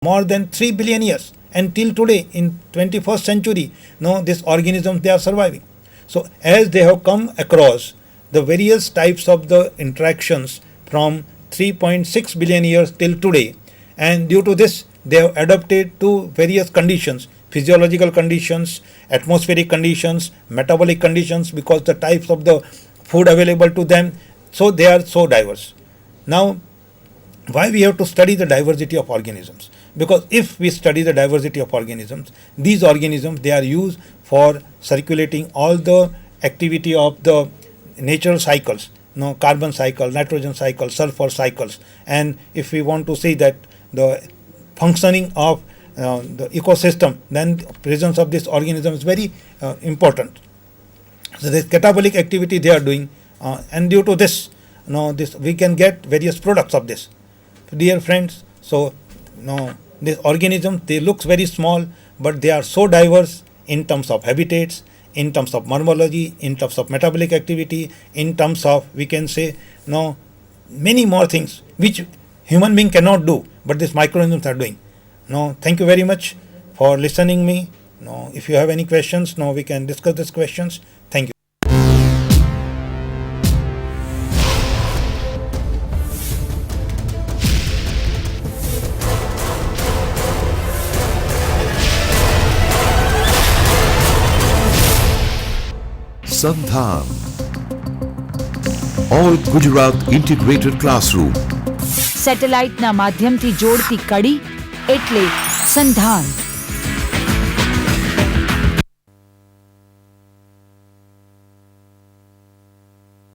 more than 3 billion years, and till today in 21st century, these organisms, they are surviving. So as they have come across the various types of the interactions from 3.6 billion years till today, and due to this they have adapted to various conditions, physiological conditions, atmospheric conditions, metabolic conditions, because the types of the food available to them, so they are so diverse. Now, why we have to study the diversity of organisms? Because if we study the diversity of organisms, these organisms, they are used for circulating all the activity of the natural cycles, carbon cycle, nitrogen cycle, sulfur cycles. And if we want to say that the functioning of the ecosystem, then the presence of this organism is very important. So this catabolic activity they are doing, and due to this, this we can get various products of this. Dear friends, so these organisms, they look very small, but they are so diverse in terms of habitats, in terms of morphology, in terms of metabolic activity, in terms of, we can say, many more things which human being cannot do, but these microorganisms are doing. Thank you very much for listening me. If you have any questions, we can discuss these questions. Thank you. SANDHAN, All Gujarat Integrated Classroom. સેટેલાઇટના માધ્યમથી જોડતી કડી એટલે સંધાન.